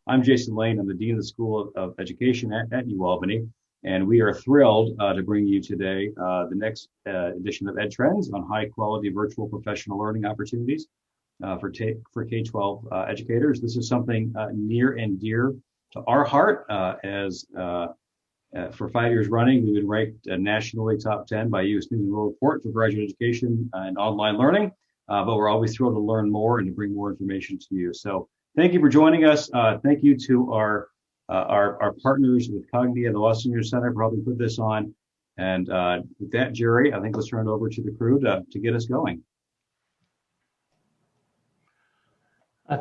I'm Jason Lane. I'm the Dean of the School of Education at UAlbany, and we are thrilled to bring you today the next edition of edTrends on high-quality virtual professional learning opportunities for K-12 educators. This is something near and dear to our heart as for 5 years running, we've been ranked nationally top 10 by U.S. News and World Report for graduate education and online learning. But we're always thrilled to learn more and to bring more information to you. So thank you for joining us. Thank you to our partners with Cognia and the Los Angeles Center for helping put this on. And with that, Jerry, I think let's turn it over to the crew to get us going.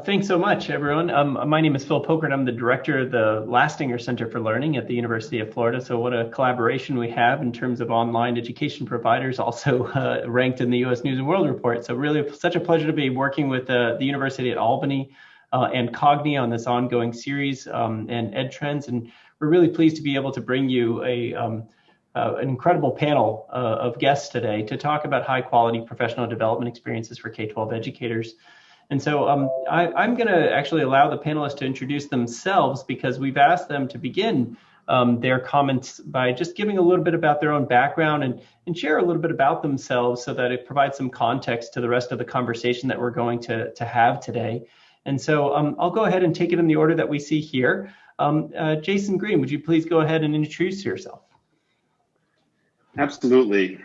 Thanks so much, everyone. My name is Phil Pokert. I'm the director of the Lastinger Center for Learning at the University of Florida. So what a collaboration we have in terms of online education providers, also ranked in the U.S. News and World Report. So really such a pleasure to be working with the University at Albany and Cognia on this ongoing series and edTrends. And we're really pleased to be able to bring you an incredible panel of guests today to talk about high quality professional development experiences for K-12 educators. And so I'm going to actually allow the panelists to introduce themselves because we've asked them to begin their comments by just giving a little bit about their own background and share a little bit about themselves so that it provides some context to the rest of the conversation that we're going to have today. And so I'll go ahead and take it in the order that we see here. Jason Green, would you please go ahead and introduce yourself? Absolutely.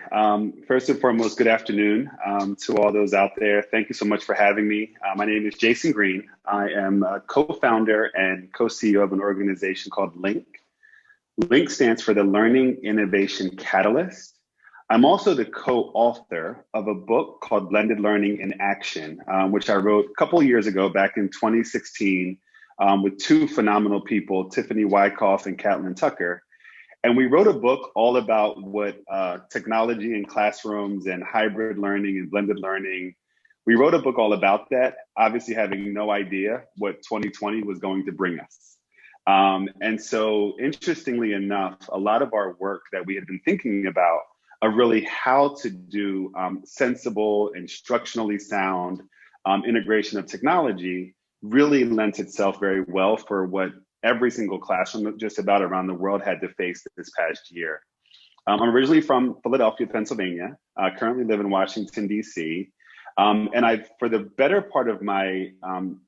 First and foremost, good afternoon to all those out there. Thank you so much for having me. My name is Jason Green. I am a co-founder and co-CEO of an organization called LINC. LINC stands for the Learning Innovation Catalyst. I'm also the co-author of a book called Blended Learning in Action, which I wrote a couple of years ago, back in 2016, with two phenomenal people, Tiffany Wyckoff and Catlin Tucker. And we wrote a book all about what technology in classrooms and hybrid learning and blended learning. We wrote a book all about that, obviously having no idea what 2020 was going to bring us. And so interestingly enough, a lot of our work that we had been thinking about are really how to do sensible, instructionally sound integration of technology really lent itself very well for what every single classroom just about around the world had to face this past year. I'm originally from Philadelphia, Pennsylvania. I currently live in Washington, D.C. And for the better part of my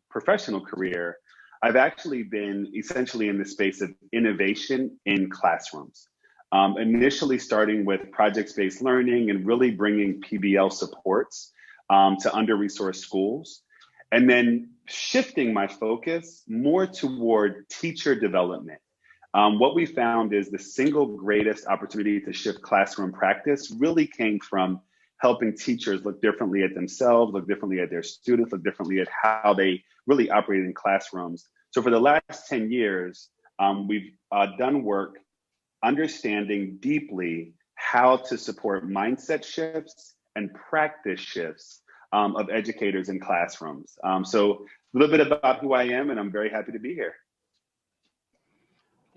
professional career, I've actually been essentially in the space of innovation in classrooms. Initially starting with project-based learning and really bringing PBL supports to under-resourced schools. And then shifting my focus more toward teacher development. What we found is the single greatest opportunity to shift classroom practice really came from helping teachers look differently at themselves, look differently at their students, look differently at how they really operate in classrooms. So for the last 10 years, we've done work understanding deeply how to support mindset shifts and practice shifts of educators in classrooms. So a little bit about who I am, and I'm very happy to be here.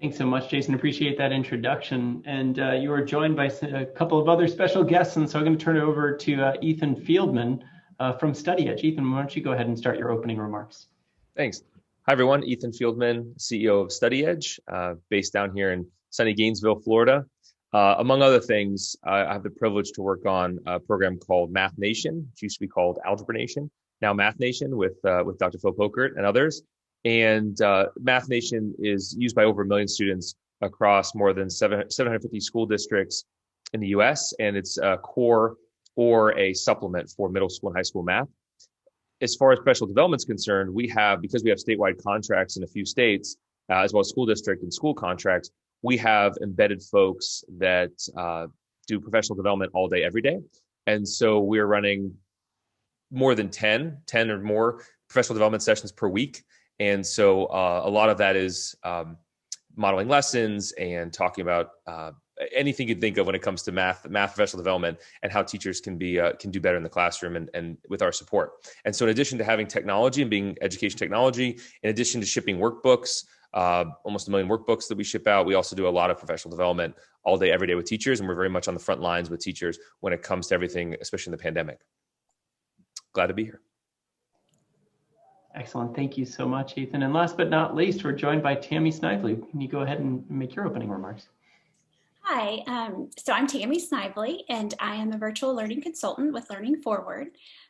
Thanks so much, Jason. Appreciate that introduction. And you are joined by a couple of other special guests, and so I'm going to turn it over to Ethan Fieldman from StudyEdge. Ethan, why don't you go ahead and start your opening remarks? Thanks. Hi, everyone. Ethan Fieldman, CEO of StudyEdge, based down here in sunny Gainesville, Florida. Among other things, I have the privilege to work on a program called Math Nation, which used to be called Algebra Nation, now Math Nation with Dr. Phil Pokert and others. And Math Nation is used by over 1 million students across more than 750 school districts in the US, and it's a core or a supplement for middle school and high school math. As far as professional development is concerned, because we have statewide contracts in a few states, as well as school district and school contracts, we have embedded folks that do professional development all day, every day. And so we're running more than 10 or more professional development sessions per week. And so a lot of that is modeling lessons and talking about anything you think of when it comes to math professional development and how teachers can do better in the classroom and with our support. And so in addition to having technology and being education technology, in addition to shipping workbooks, almost 1 million workbooks that we ship out, we also do a lot of professional development all day, every day with teachers. And we're very much on the front lines with teachers when it comes to everything, especially in the pandemic. Glad to be here. Excellent. Thank you so much, Ethan. And last but not least, we're joined by Tammy Snively. Can you go ahead and make your opening remarks? Hi, so I'm Tammy Snively, and I am a virtual learning consultant with Learning Forward.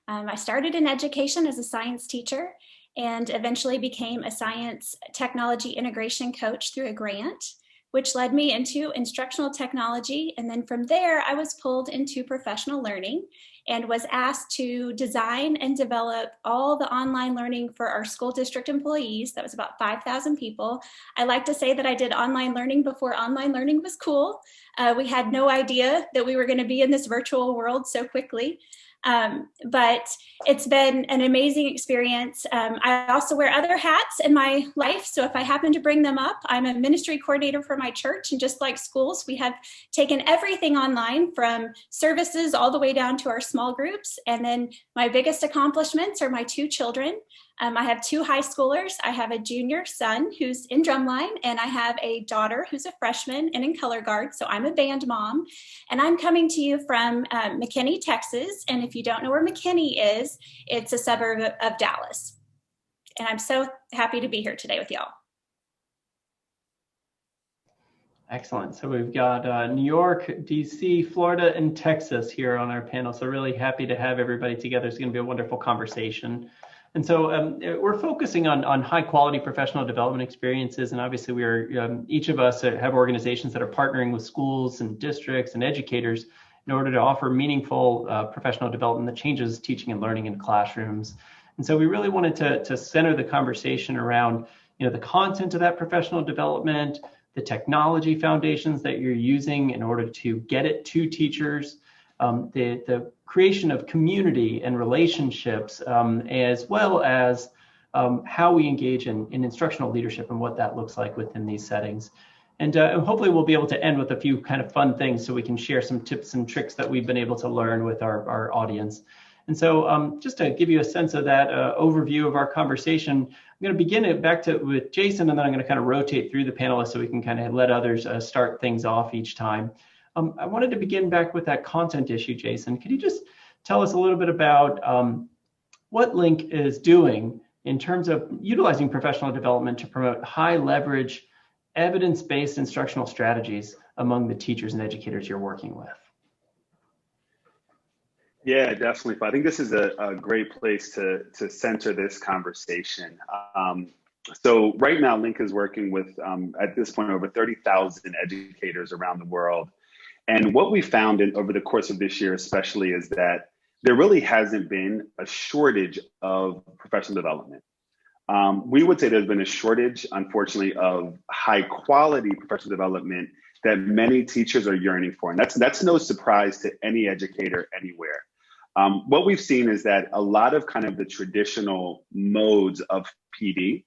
I started in education as a science teacher and eventually became a science technology integration coach through a grant, which led me into instructional technology. And then from there, I was pulled into professional learning and was asked to design and develop all the online learning for our school district employees. That was about 5,000 people. I like to say that I did online learning before online learning was cool. We had no idea that we were going to be in this virtual world so quickly. But it's been an amazing experience. I also wear other hats in my life. So if I happen to bring them up, I'm a ministry coordinator for my church. And just like schools, we have taken everything online from services all the way down to our small groups. And then my biggest accomplishments are my two children. I have two high schoolers. I have a junior son who's in drumline, and I have a daughter who's a freshman and in color guard. So I'm a band mom, and I'm coming to you from McKinney, Texas. And if you don't know where McKinney is, it's a suburb of Dallas. And I'm so happy to be here today with y'all. Excellent. So we've got New York, DC, Florida, and Texas here on our panel. So really happy to have everybody together. It's going to be a wonderful conversation. And so we're focusing on high quality professional development experiences. And obviously we are, each of us have organizations that are partnering with schools and districts and educators in order to offer meaningful professional development that changes teaching and learning in classrooms. And so we really wanted to center the conversation around, the content of that professional development, the technology foundations that you're using in order to get it to teachers, the creation of community and relationships, as well as how we engage in instructional leadership and what that looks like within these settings. And hopefully we'll be able to end with a few kind of fun things so we can share some tips and tricks that we've been able to learn with our audience. And so just to give you a sense of that overview of our conversation, I'm going to begin it back with Jason, and then I'm going to kind of rotate through the panelists so we can kind of let others start things off each time. I wanted to begin back with that content issue, Jason. Could you just tell us a little bit about what Link is doing in terms of utilizing professional development to promote high leverage, evidence-based instructional strategies among the teachers and educators you're working with? Yeah, definitely. I think this is a great place to center this conversation. So right now, Link is working with, at this point, over 30,000 educators around the world. And what we found over the course of this year, especially, is that there really hasn't been a shortage of professional development. We would say there's been a shortage, unfortunately, of high quality professional development that many teachers are yearning for. And that's no surprise to any educator anywhere. What we've seen is that a lot of kind of the traditional modes of PD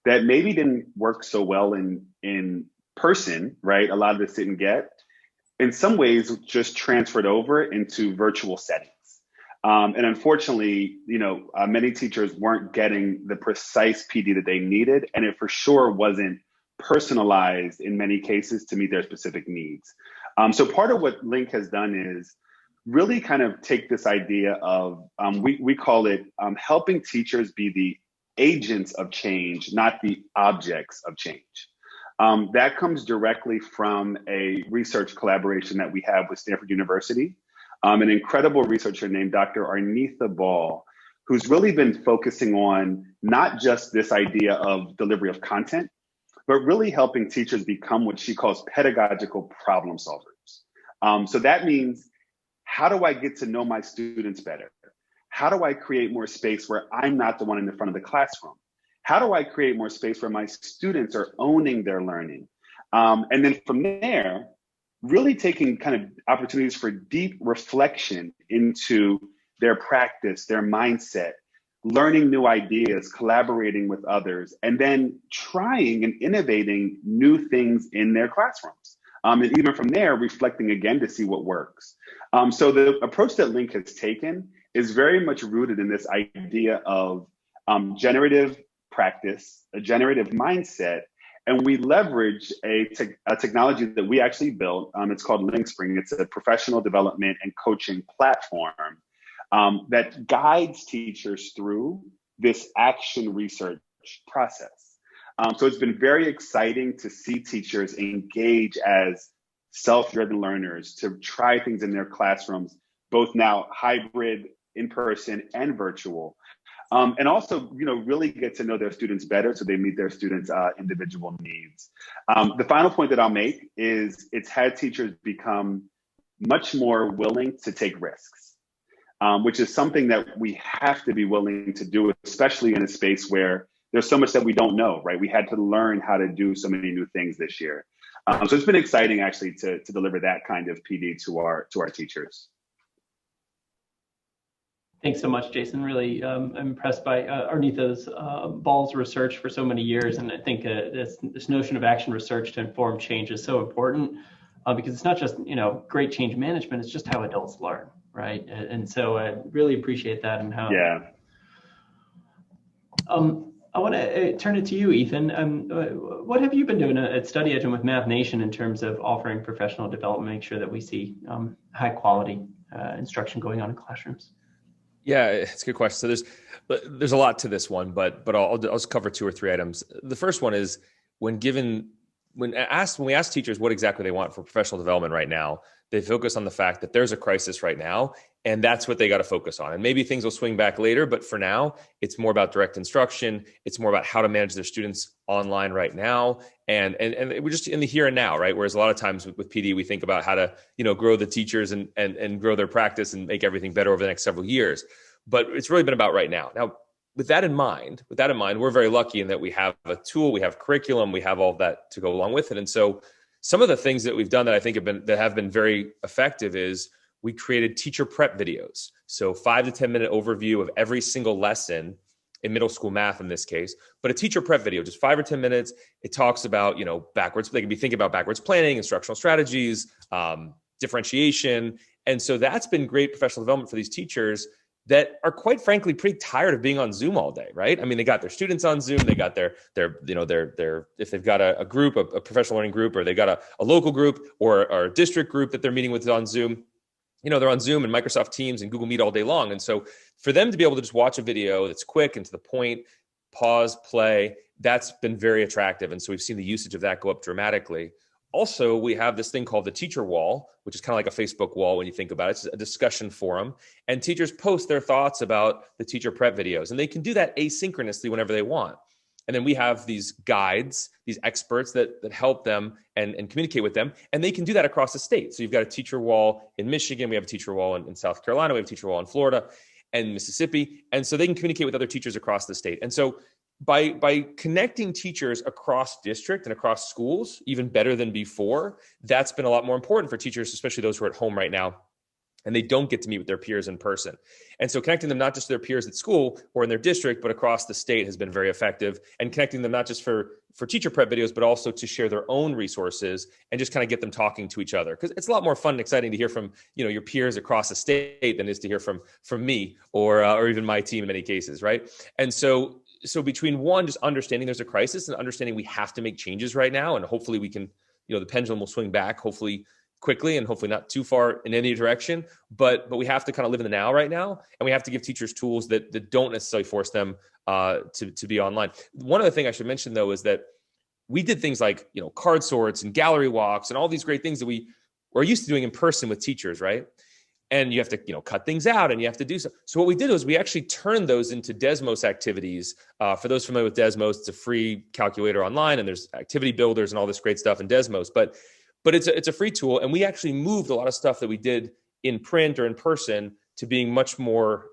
that maybe didn't work so well in person, right? A lot of this didn't get, in some ways, just transferred over into virtual settings. And unfortunately, many teachers weren't getting the precise PD that they needed, and it for sure wasn't personalized in many cases to meet their specific needs. So part of what Link has done is really kind of take this idea of, we call it helping teachers be the agents of change, not the objects of change. That comes directly from a research collaboration that we have with Stanford University, an incredible researcher named Dr. Arnitha Ball, who's really been focusing on not just this idea of delivery of content, but really helping teachers become what she calls pedagogical problem solvers. So that means, how do I get to know my students better? How do I create more space where I'm not the one in the front of the classroom? How do I create more space where my students are owning their learning? And then from there, really taking kind of opportunities for deep reflection into their practice, their mindset, learning new ideas, collaborating with others, and then trying and innovating new things in their classrooms. And even from there, reflecting again to see what works. So the approach that Link has taken is very much rooted in this idea of generative practice, a generative mindset, and we leverage a technology that we actually built. It's called LinkSpring. It's a professional development and coaching platform that guides teachers through this action research process. So it's been very exciting to see teachers engage as self-driven learners, to try things in their classrooms, both now hybrid, in-person, and virtual. And also, really get to know their students better so they meet their students' individual needs. The final point that I'll make is it's had teachers become much more willing to take risks, which is something that we have to be willing to do, especially in a space where there's so much that we don't know, right? We had to learn how to do so many new things this year. So it's been exciting actually to deliver that kind of PD to our teachers. Thanks so much, Jason. Really I'm impressed by Arnitha's BALLS research for so many years. And I think this notion of action research to inform change is so important because it's not just, great change management, it's just how adults learn, right? And so I really appreciate that and how. Yeah. I want to turn it to you, Ethan. What have you been doing at Study Edge and with Math Nation in terms of offering professional development, make sure that we see high quality instruction going on in classrooms? Yeah, it's a good question. So there's a lot to this one, but I'll just cover 2 or 3 items. The first one is when we ask teachers what exactly they want for professional development right now, they focus on the fact that there's a crisis right now, and that's what they got to focus on. And maybe things will swing back later, but for now, it's more about direct instruction. It's more about how to manage their students online right now, and we're just in the here and now, right? Whereas a lot of times with PD, we think about how to grow the teachers and grow their practice and make everything better over the next several years. But it's really been about right now. Now, with that in mind, we're very lucky in that we have a tool, we have curriculum, we have all of that to go along with it. And so some of the things that we've done that I think have been very effective is we created teacher prep videos. So 5 to 10 minute overview of every single lesson in middle school math in this case, but a teacher prep video, just 5 or 10 minutes. It talks about, backwards, they can be thinking about backwards planning, instructional strategies, differentiation. And so that's been great professional development for these teachers that are quite frankly pretty tired of being on Zoom all day, right? I mean, they got their students on Zoom, they got their if they've got a group, a professional learning group, or they've got a local group or a district group that they're meeting with on Zoom, they're on Zoom and Microsoft Teams and Google Meet all day long. And so for them to be able to just watch a video that's quick and to the point, pause, play, that's been very attractive. And so we've seen the usage of that go up dramatically. Also, we have this thing called the teacher wall, which is kind of like a Facebook wall when you think about it. It's a discussion forum, and teachers post their thoughts about the teacher prep videos, and they can do that asynchronously whenever they want. And then we have these guides, these experts that help them and communicate with them, and they can do that across the state. So you've got a teacher wall in Michigan, we have a teacher wall in South Carolina, we have a teacher wall in Florida and Mississippi, and so they can communicate with other teachers across the state. And so by connecting teachers across district and across schools, even better than before, that's been a lot more important for teachers, especially those who are at home right now, and they don't get to meet with their peers in person. And so connecting them not just to their peers at school or in their district, but across the state has been very effective, and connecting them not just for teacher prep videos, but also to share their own resources and just kind of get them talking to each other. Because it's a lot more fun and exciting to hear from your peers across the state than it is to hear from me or even my team in many cases, right? And so between one, just understanding there's a crisis and understanding we have to make changes right now, and hopefully we can, the pendulum will swing back, hopefully quickly and hopefully not too far in any direction, but we have to kind of live in the now right now, and we have to give teachers tools that don't necessarily force them to be online. One other thing I should mention though is that we did things like card sorts and gallery walks and all these great things that we were used to doing in person with teachers, right? And you have to, cut things out and you have to do so. So what we did was we actually turned those into Desmos activities. For those familiar with Desmos, it's a free calculator online, and there's activity builders and all this great stuff in Desmos. But it's a free tool, and we actually moved a lot of stuff that we did in print or in person to being much more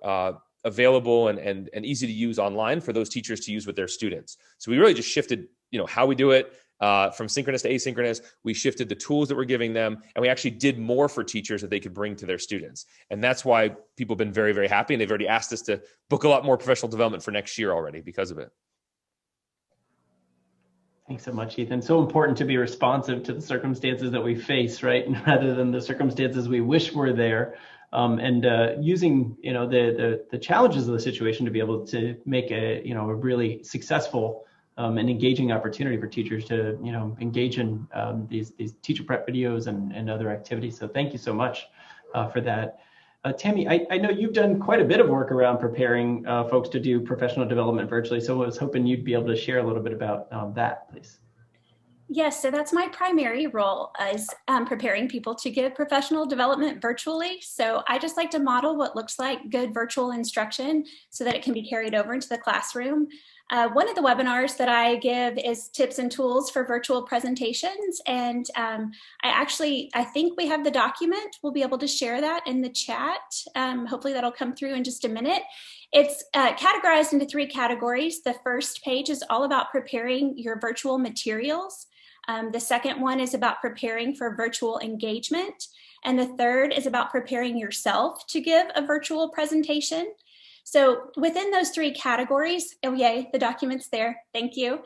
available and easy to use online for those teachers to use with their students. So we really just shifted, how we do it. From synchronous to asynchronous, we shifted the tools that we're giving them, and we actually did more for teachers that they could bring to their students. And that's why people have been very, very happy, and they've already asked us to book a lot more professional development for next year already because of it. Thanks so much, Ethan. So important to be responsive to the circumstances that we face, right? Rather than the circumstances we wish were there. And using, the challenges of the situation to be able to make a really successful an engaging opportunity for teachers to, engage in these teacher prep videos and other activities. So thank you so much for that. Tammy, I know you've done quite a bit of work around preparing folks to do professional development virtually, so I was hoping you'd be able to share a little bit about that, please. Yes, so that's my primary role, is preparing people to give professional development virtually. So I just like to model what looks like good virtual instruction so that it can be carried over into the classroom. One of the webinars that I give is tips and tools for virtual presentations. And I think we have the document. We'll be able to share that in the chat. Hopefully that'll come through in just a minute. It's categorized into 3 categories. The first page is all about preparing your virtual materials. The second one is about preparing for virtual engagement. And the third is about preparing yourself to give a virtual presentation. So within those 3 categories, oh yay, the document's there, thank you.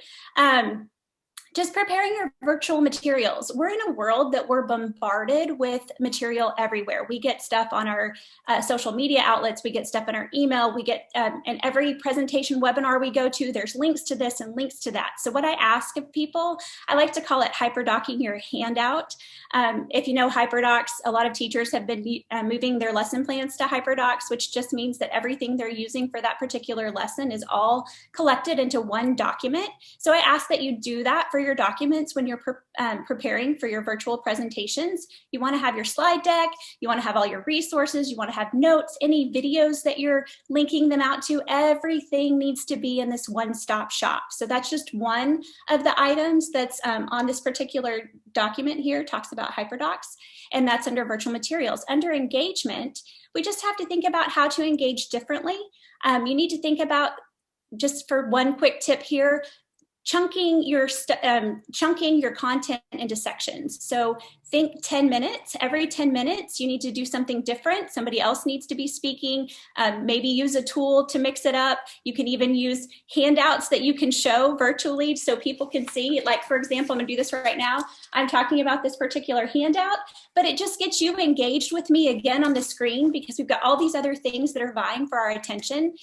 Just preparing your virtual materials. We're in a world that we're bombarded with material everywhere. We get stuff on our social media outlets, we get stuff in our email, we get in every presentation webinar we go to, there's links to this and links to that. So what I ask of people, I like to call it hyperdocking your handout. If you know HyperDocs, a lot of teachers have been moving their lesson plans to HyperDocs, which just means that everything they're using for that particular lesson is all collected into one document. So I ask that you do that for your documents when you're preparing for your virtual presentations. You want to have your slide deck, you want to have all your resources, you want to have notes, any videos that you're linking them out to, everything needs to be in this one-stop shop. So that's just one of the items that's on this particular document here, talks about HyperDocs, and that's under virtual materials. Under engagement, we just have to think about how to engage differently. You need to think about, just for one quick tip here, chunking your content into sections. So think 10 minutes. Every 10 minutes, you need to do something different. Somebody else needs to be speaking. Maybe use a tool to mix it up. You can even use handouts that you can show virtually so people can see. Like, for example, I'm going to do this right now. I'm talking about this particular handout, but it just gets you engaged with me again on the screen because we've got all these other things that are vying for our attention.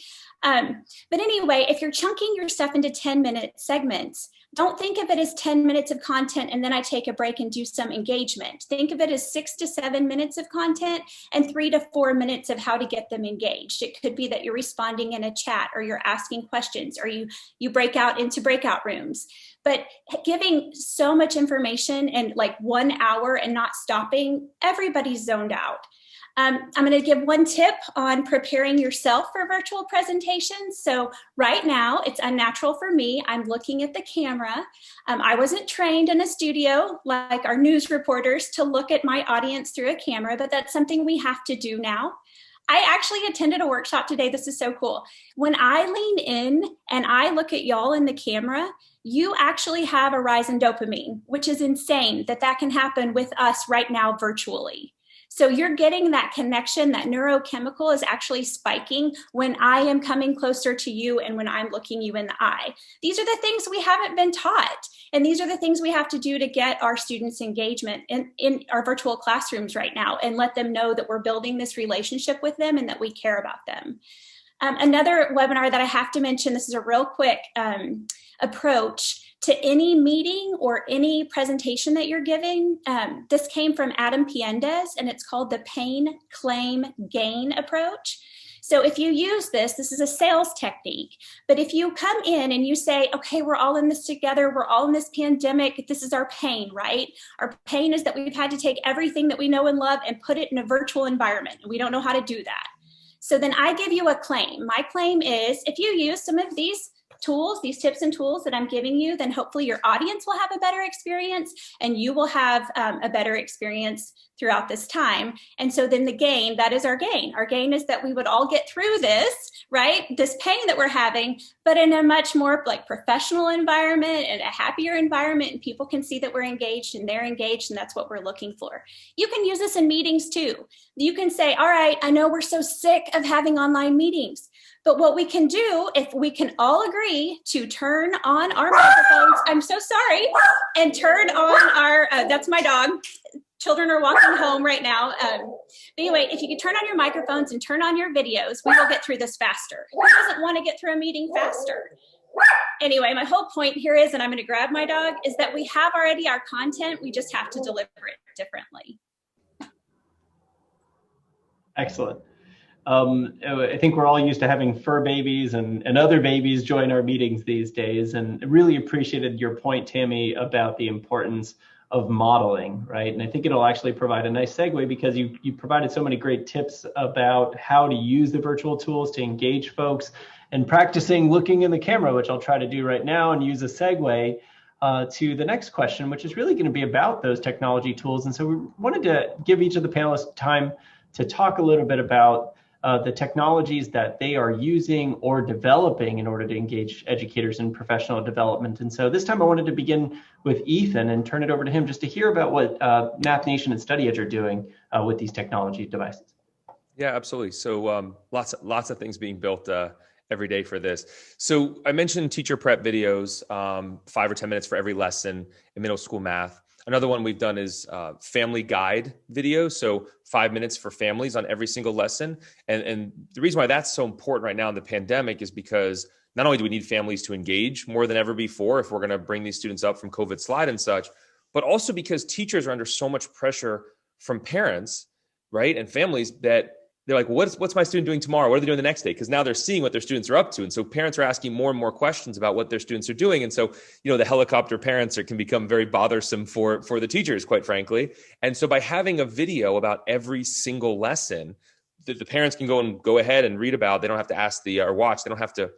But anyway, if you're chunking your stuff into 10-minute segments, don't think of it as 10 minutes of content and then I take a break and do some engagement. Think of it as 6 to 7 minutes of content and 3 to 4 minutes of how to get them engaged. It could be that you're responding in a chat or you're asking questions or you break out into breakout rooms. But giving so much information in like 1 hour and not stopping, everybody's zoned out. I'm going to give one tip on preparing yourself for virtual presentations. So right now, it's unnatural for me. I'm looking at the camera. I wasn't trained in a studio like our news reporters to look at my audience through a camera, but that's something we have to do now. I actually attended a workshop today. This is so cool. When I lean in and I look at y'all in the camera, you actually have a rise in dopamine, which is insane that can happen with us right now virtually. So you're getting that connection, that neurochemical is actually spiking when I am coming closer to you and when I'm looking you in the eye. These are the things we haven't been taught. And these are the things we have to do to get our students engagement in our virtual classrooms right now and let them know that we're building this relationship with them and that we care about them. Another webinar that I have to mention, this is a real quick approach to any meeting or any presentation that you're giving. This came from Adam Piendez, and it's called the pain, claim, gain approach. So if you use this is a sales technique. But if you come in and you say, okay, we're all in this together, we're all in this pandemic, this is our pain, right? Our pain is that we've had to take everything that we know and love and put it in a virtual environment, and we don't know how to do that. So then I give you a claim. My claim is, if you use some of these tools, these tips and tools that I'm giving you, then hopefully your audience will have a better experience and you will have a better experience throughout this time. And so then the gain, that is our gain. Our gain is that we would all get through this, right? This pain that we're having, but in a much more like professional environment and a happier environment, and people can see that we're engaged and they're engaged, and that's what we're looking for. You can use this in meetings too. You can say, all right, I know we're so sick of having online meetings, but what we can do, if we can all agree to turn on our microphones, I'm so sorry, and turn on our, that's my dog. Children are walking home right now. But anyway, if you can turn on your microphones and turn on your videos, we will get through this faster. Who doesn't want to get through a meeting faster? Anyway, my whole point here is, and I'm going to grab my dog, is that we have already our content. We just have to deliver it differently. Excellent. I think we're all used to having fur babies and other babies join our meetings these days, and really appreciated your point, Tammy, about the importance of modeling, right? And I think it'll actually provide a nice segue because you provided so many great tips about how to use the virtual tools to engage folks, and practicing looking in the camera, which I'll try to do right now, and use a segue to the next question, which is really going to be about those technology tools. And so we wanted to give each of the panelists time to talk a little bit about the technologies that they are using or developing in order to engage educators in professional development. And so this time I wanted to begin with Ethan and turn it over to him just to hear about what Math Nation and StudyEdge are doing with these technology devices. Yeah, absolutely. So lots of things being built every day for this. So I mentioned teacher prep videos, 5 or 10 minutes for every lesson in middle school math. Another one we've done is family guide videos. So 5 minutes for families on every single lesson. And the reason why that's so important right now in the pandemic is because not only do we need families to engage more than ever before if we're going to bring these students up from COVID slide and such, but also because teachers are under so much pressure from parents, right, and families that they're like, what's my student doing tomorrow? What are they doing the next day? Because now they're seeing what their students are up to. And so parents are asking more and more questions about what their students are doing. And so, the helicopter parents can become very bothersome for the teachers, quite frankly. And so by having a video about every single lesson that the parents can go ahead and read about, they don't have to ask or watch, they don't have to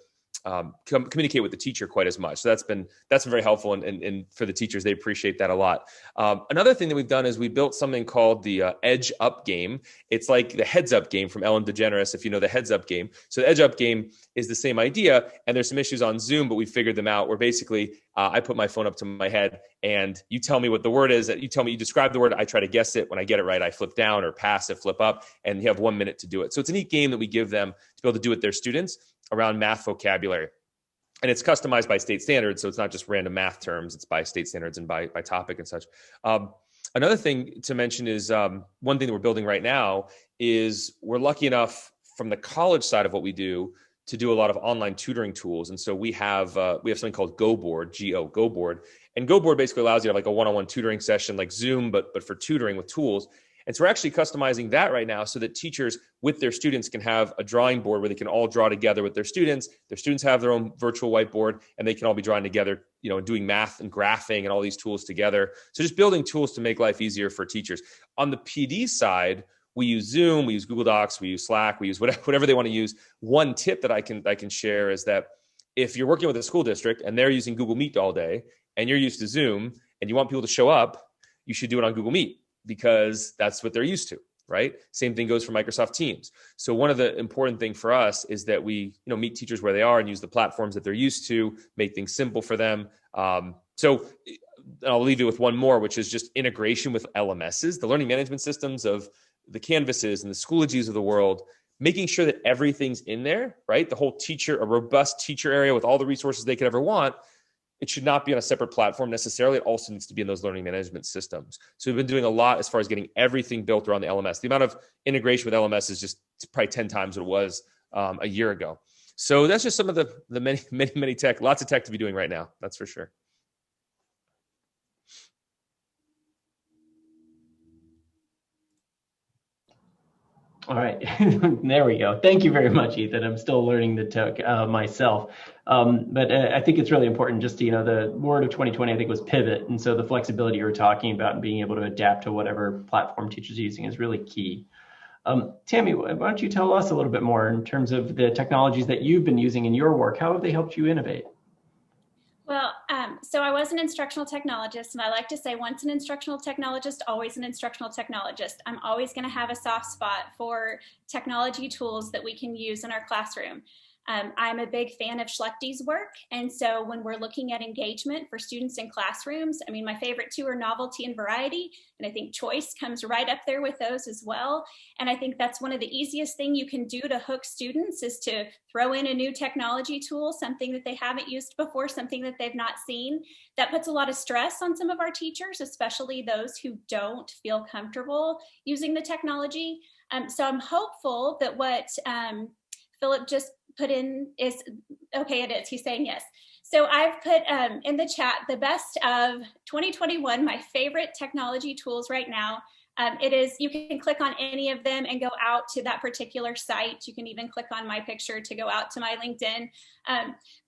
communicate with the teacher quite as much. So that's been very helpful, and for the teachers, they appreciate that a lot. Another thing that we've done is we built something called the Edge Up game. It's like the Heads Up game from Ellen DeGeneres, if you know the Heads Up game. So the Edge Up game is the same idea, and there's some issues on Zoom, but we figured them out where basically I put my phone up to my head and you tell me what the word is. You describe the word, I try to guess it. When I get it right, I flip down, or pass it, flip up, and you have 1 minute to do it. So it's a neat game that we give them to be able to do with their students around math vocabulary. And it's customized by state standards. So it's not just random math terms, it's by state standards and by topic and such. Another thing to mention is one thing that we're building right now is we're lucky enough from the college side of what we do to do a lot of online tutoring tools. And so we have something called GoBoard, GoBoard. And GoBoard basically allows you to have like a one-on-one tutoring session like Zoom, but for tutoring with tools. And so we're actually customizing that right now so that teachers with their students can have a drawing board where they can all draw together with their students. Their students have their own virtual whiteboard, and they can all be drawing together, doing math and graphing and all these tools together. So just building tools to make life easier for teachers. On the PD side, we use Zoom, we use Google Docs, we use Slack, we use whatever they want to use. One tip that I can share is that if you're working with a school district and they're using Google Meet all day and you're used to Zoom and you want people to show up, you should do it on Google Meet, because that's what they're used to, right? Same thing goes for Microsoft Teams. So one of the important things for us is that we, meet teachers where they are and use the platforms that they're used to, make things simple for them. So I'll leave you with one more, which is just integration with LMSs, the learning management systems of the Canvases and the Schoologies of the world, making sure that everything's in there, right? The whole a robust teacher area with all the resources they could ever want. It should not be on a separate platform necessarily. It also needs to be in those learning management systems. So we've been doing a lot as far as getting everything built around the LMS. The amount of integration with LMS is just probably 10 times what it was a year ago. So that's just some of the many tech, lots of tech to be doing right now. That's for sure. All right, there we go. Thank you very much, Ethan. I'm still learning the tech myself. But I think it's really important just to, the word of 2020, I think, was pivot. And so the flexibility you were talking about and being able to adapt to whatever platform teachers are using is really key. Tammy, why don't you tell us a little bit more in terms of the technologies that you've been using in your work? How have they helped you innovate? Well, so I was an instructional technologist, and I like to say once an instructional technologist, always an instructional technologist. I'm always going to have a soft spot for technology tools that we can use in our classroom. I'm a big fan of Schlechty's work. And so when we're looking at engagement for students in classrooms, my favorite two are novelty and variety. And I think choice comes right up there with those as well. And I think that's one of the easiest things you can do to hook students is to throw in a new technology tool, something that they haven't used before, something that they've not seen. That puts a lot of stress on some of our teachers, especially those who don't feel comfortable using the technology. So I'm hopeful that what Philip just put in is okay. It is. He's saying yes. So I've put in the chat the best of 2021, my favorite technology tools right now. You can click on any of them and go out to that particular site. You can even click on my picture to go out to my LinkedIn.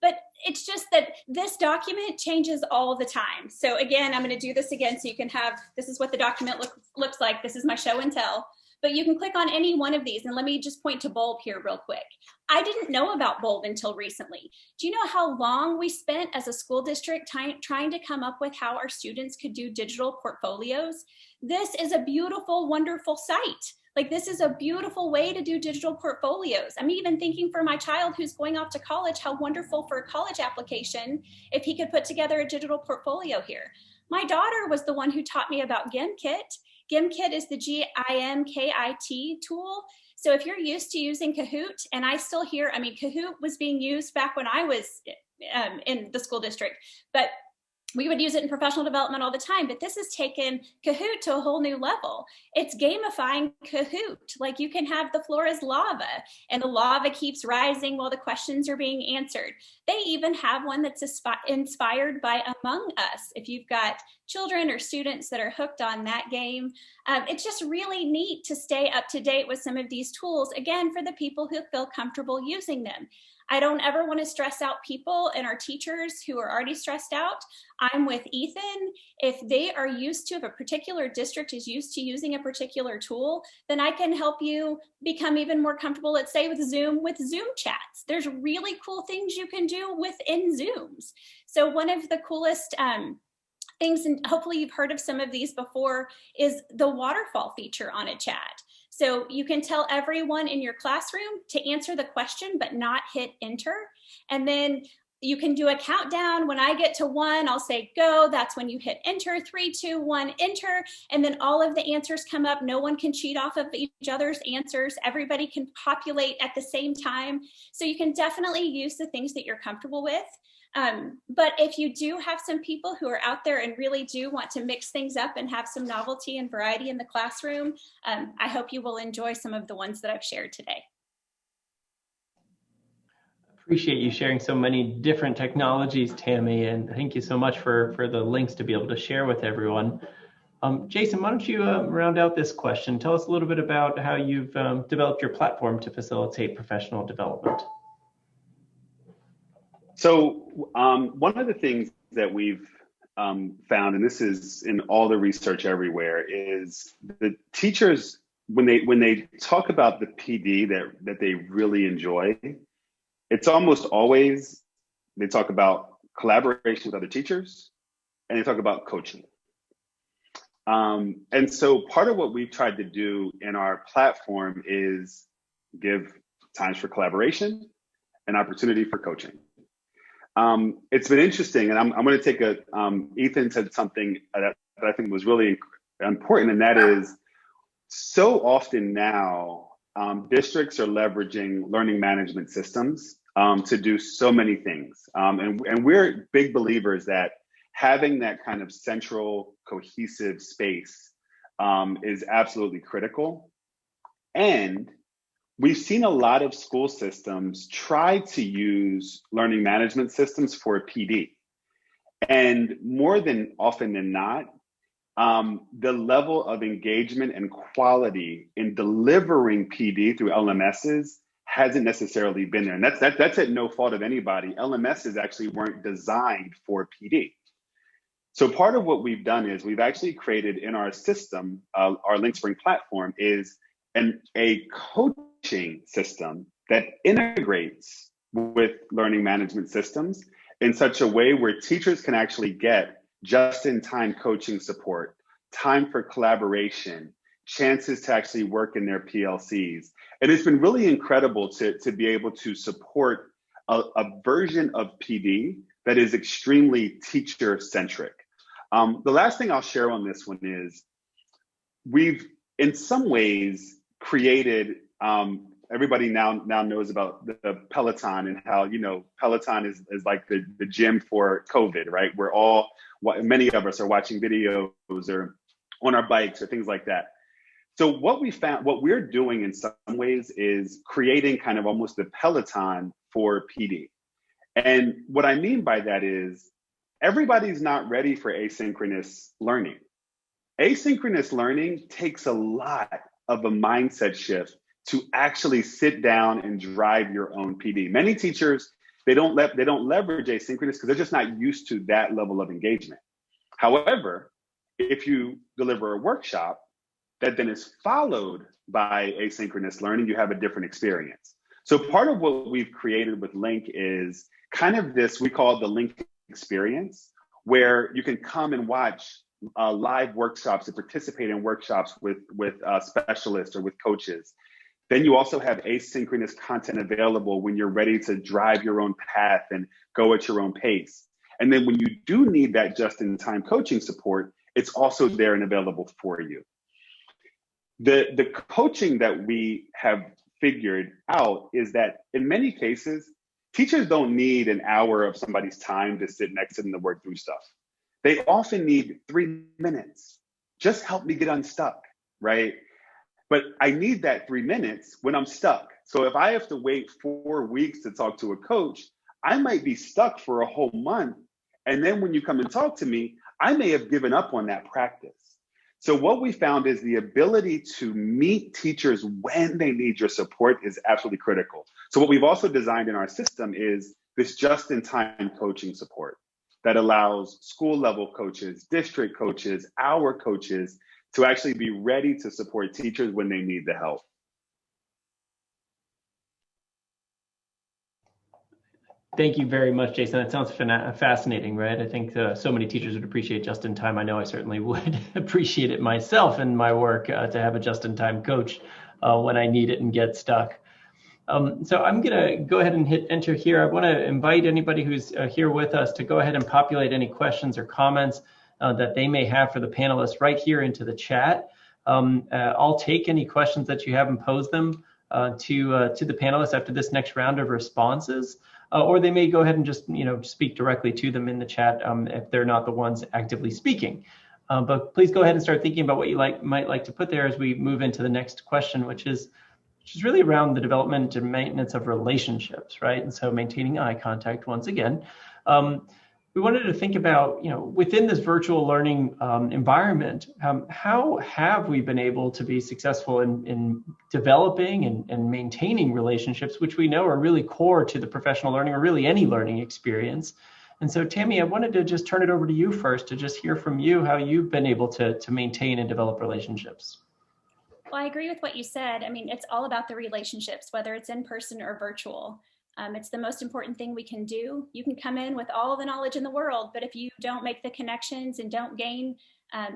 But it's just that this document changes all the time. So again, I'm going to do this again so you can have, this is what the document looks like. This is my show and tell. But you can click on any one of these. And let me just point to Bulb here real quick. I didn't know about Bulb until recently. Do you know how long we spent as a school district trying to come up with how our students could do digital portfolios? This is a beautiful, wonderful site. Like, this is a beautiful way to do digital portfolios. I'm even thinking for my child who's going off to college, how wonderful for a college application if he could put together a digital portfolio here. My daughter was the one who taught me about GimKit. GimKit is the GIMKIT tool. So if you're used to using Kahoot, and I still hear, I mean, Kahoot was being used back when I was in the school district, but we would use it in professional development all the time, but this has taken Kahoot to a whole new level. It's gamifying Kahoot. Like, you can have the floor as lava, and the lava keeps rising while the questions are being answered. They even have one that's inspired by Among Us. If you've got children or students that are hooked on that game, it's just really neat to stay up to date with some of these tools, again, for the people who feel comfortable using them. I don't ever want to stress out people and our teachers who are already stressed out. I'm with Ethan. If they are used to, if a particular district is used to using a particular tool, then I can help you become even more comfortable, let's say with Zoom chats. There's really cool things you can do within Zooms. So one of the coolest things, and hopefully you've heard of some of these before, is the waterfall feature on a chat. So you can tell everyone in your classroom to answer the question, but not hit enter. And then you can do a countdown. When I get to 1, I'll say go. That's when you hit enter. 3, 2, 1, enter. And then all of the answers come up. No one can cheat off of each other's answers. Everybody can populate at the same time. So you can definitely use the things that you're comfortable with. But if you do have some people who are out there and really do want to mix things up and have some novelty and variety in the classroom, I hope you will enjoy some of the ones that I've shared today. Appreciate you sharing so many different technologies, Tammy, and thank you so much for the links to be able to share with everyone. Jason, why don't you round out this question? Tell us a little bit about how you've developed your platform to facilitate professional development. So one of the things that we've found, and this is in all the research everywhere, is the teachers, when they talk about the PD that they really enjoy, it's almost always they talk about collaboration with other teachers, and they talk about coaching. And so part of what we've tried to do in our platform is give times for collaboration and opportunity for coaching. It's been interesting, and I'm going to take Ethan said something that I think was really important, and that is, so often now districts are leveraging learning management systems to do so many things, and we're big believers that having that kind of central cohesive space is absolutely critical. And we've seen a lot of school systems try to use learning management systems for PD. And more than often than not, the level of engagement and quality in delivering PD through LMSs hasn't necessarily been there. And that's at no fault of anybody. LMSs actually weren't designed for PD. So part of what we've done is we've actually created in our system, our LinkSpring platform, is a coaching system that integrates with learning management systems in such a way where teachers can actually get just-in-time coaching support, time for collaboration, chances to actually work in their PLCs. And it's been really incredible to be able to support a version of PD that is extremely teacher-centric. The last thing I'll share on this one is we've, in some ways, created, everybody now knows about the Peloton and how, Peloton is like the gym for COVID, right? We're all, many of us are watching videos or on our bikes or things like that. So what we're doing in some ways is creating kind of almost the Peloton for PD. And what I mean by that is everybody's not ready for asynchronous learning. Asynchronous learning takes a lot of a mindset shift to actually sit down and drive your own PD. Many teachers, they don't leverage asynchronous because they're just not used to that level of engagement. However, if you deliver a workshop that then is followed by asynchronous learning, you have a different experience. So part of what we've created with Link is kind of this, we call it the Link experience, where you can come and watch live workshops and participate in workshops with specialists or with coaches. Then you also have asynchronous content available when you're ready to drive your own path and go at your own pace. And then when you do need that just-in-time coaching support, it's also there and available for you. The coaching that we have figured out is that in many cases, teachers don't need an hour of somebody's time to sit next to them to work through stuff. They often need 3 minutes. Just help me get unstuck, right? But I need that 3 minutes when I'm stuck. So if I have to wait 4 weeks to talk to a coach, I might be stuck for a whole month. And then when you come and talk to me, I may have given up on that practice. So what we found is the ability to meet teachers when they need your support is absolutely critical. So what we've also designed in our system is this just-in-time coaching support that allows school level coaches, district coaches, our coaches to actually be ready to support teachers when they need the help. Thank you very much, Jason. That sounds fascinating, right? I think so many teachers would appreciate just-in-time. I know I certainly would appreciate it myself in my work to have a just-in-time coach when I need it and get stuck. So I'm going to go ahead and hit enter here. I want to invite anybody who's here with us to go ahead and populate any questions or comments that they may have for the panelists right here into the chat. I'll take any questions that you have and pose them to the panelists after this next round of responses. Or they may go ahead and just speak directly to them in the chat if they're not the ones actively speaking. But please go ahead and start thinking about what you might like to put there as we move into the next question, which is really around the development and maintenance of relationships, right? And so maintaining eye contact once again. We wanted to think about, within this virtual learning environment, how have we been able to be successful in developing and maintaining relationships, which we know are really core to the professional learning or really any learning experience. And so, Tammy, I wanted to just turn it over to you first to just hear from you how you've been able to maintain and develop relationships. Well, I agree with what you said. I mean, it's all about the relationships, whether it's in person or virtual. It's the most important thing we can do. You can come in with all the knowledge in the world, but if you don't make the connections and don't gain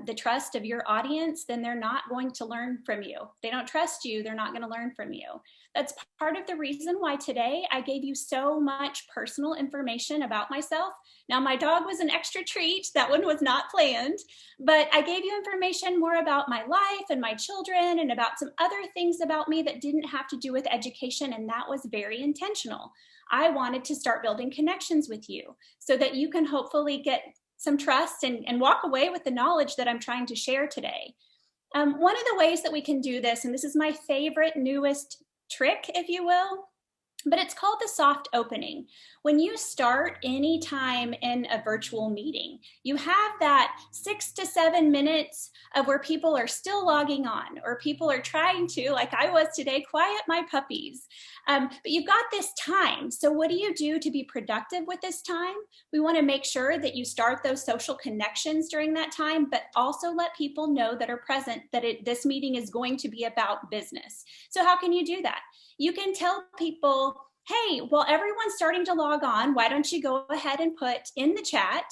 the trust of your audience, then they're not going to learn from you. They don't trust you, they're not going to learn from you. That's part of the reason why today I gave you so much personal information about myself. Now, my dog was an extra treat. That one was not planned, but I gave you information more about my life and my children and about some other things about me that didn't have to do with education, and that was very intentional. I wanted to start building connections with you so that you can hopefully get some trust and walk away with the knowledge that I'm trying to share today. One of the ways that we can do this, and this is my favorite, newest trick, if you will, but it's called the soft opening. When you start any time in a virtual meeting, you have that 6 to 7 minutes of where people are still logging on, or people are trying to, like I was today, quiet my puppies. But you've got this time. So what do you do to be productive with this time? We want to make sure that you start those social connections during that time, but also let people know that are present that this meeting is going to be about business. So how can you do that? You can tell people, hey, while everyone's starting to log on, why don't you go ahead and put in the chat,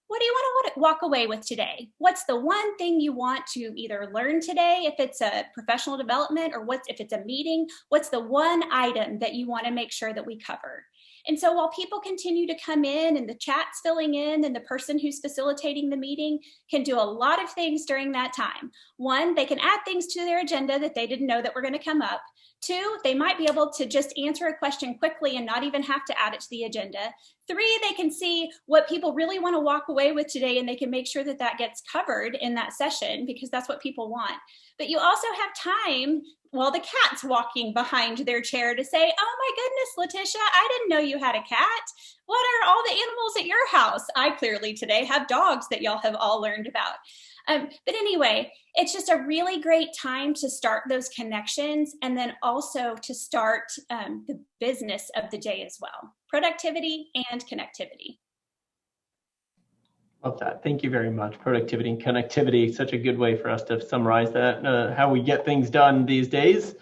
what do you want to walk away with today? What's the one thing you want to either learn today, if it's a professional development, or if it's a meeting, what's the one item that you want to make sure that we cover? And so while people continue to come in and the chat's filling in and the person who's facilitating the meeting can do a lot of things during that time. One, they can add things to their agenda that they didn't know that were going to come up. Two, they might be able to just answer a question quickly and not even have to add it to the agenda. Three, they can see what people really want to walk away with today, and they can make sure that that gets covered in that session because that's what people want. But you also have time while the cat's walking behind their chair to say, oh my goodness, Letitia, I didn't know you had a cat. What are all the animals at your house? I clearly today have dogs that y'all have all learned about. But anyway, it's just a really great time to start those connections, and then also to start the business of the day as well. Productivity and connectivity. Love that. Thank you very much. Productivity and connectivity, such a good way for us to summarize that, how we get things done these days.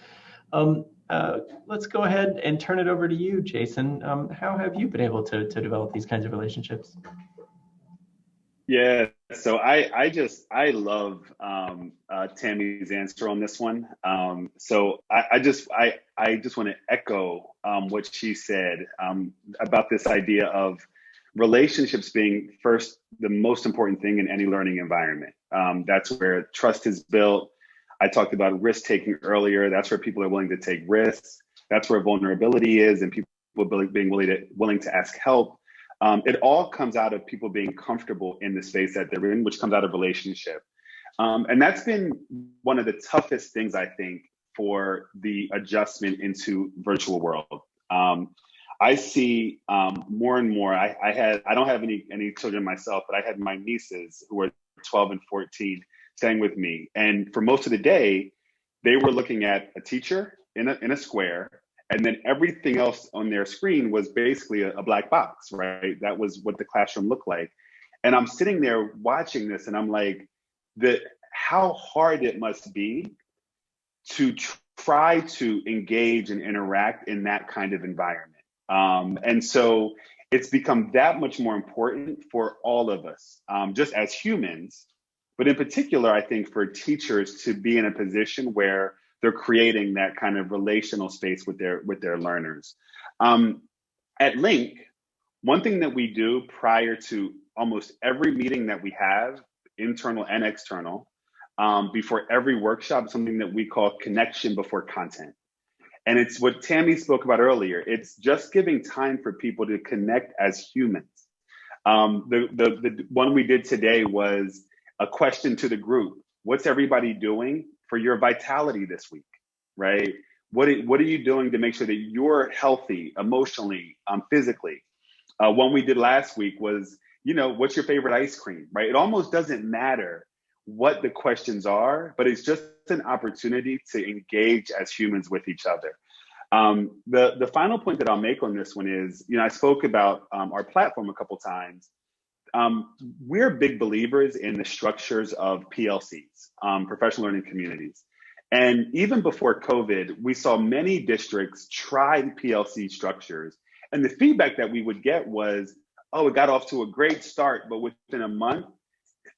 Let's go ahead and turn it over to you, Jason. How have you been able to develop these kinds of relationships? Yeah, so I love Tammy's answer on this one. So I just want to echo what she said about this idea of relationships being first the most important thing in any learning environment. That's where trust is built. I talked about risk taking earlier. That's where people are willing to take risks. That's where vulnerability is, and people being willing to ask help. It all comes out of people being comfortable in the space that they're in, which comes out of relationship. And that's been one of the toughest things, I think, for the adjustment into virtual world. I see more and more. I don't have any children myself, but I had my nieces who were 12 and 14 staying with me, and for most of the day, they were looking at a teacher in a square, and then everything else on their screen was basically a black box, right? That was what the classroom looked like. And I'm sitting there watching this, and I'm like, how hard it must be to try to engage and interact in that kind of environment. And so it's become that much more important for all of us, just as humans, but in particular, I think for teachers to be in a position where they're creating that kind of relational space with their learners. At Link, one thing that we do prior to almost every meeting that we have, internal and external, before every workshop, something that we call connection before content. And it's what Tammy spoke about earlier. It's just giving time for people to connect as humans. The one we did today was a question to the group. What's everybody doing for your vitality this week, right? What are you doing to make sure that you're healthy emotionally, physically? One we did last week was, what's your favorite ice cream, right? It almost doesn't matter what the questions are, but it's just an opportunity to engage as humans with each other. The final point that I'll make on this one is, I spoke about our platform a couple times. We're big believers in the structures of PLCs, professional learning communities. And even before COVID, we saw many districts try PLC structures. And the feedback that we would get was, oh, it got off to a great start, but within a month,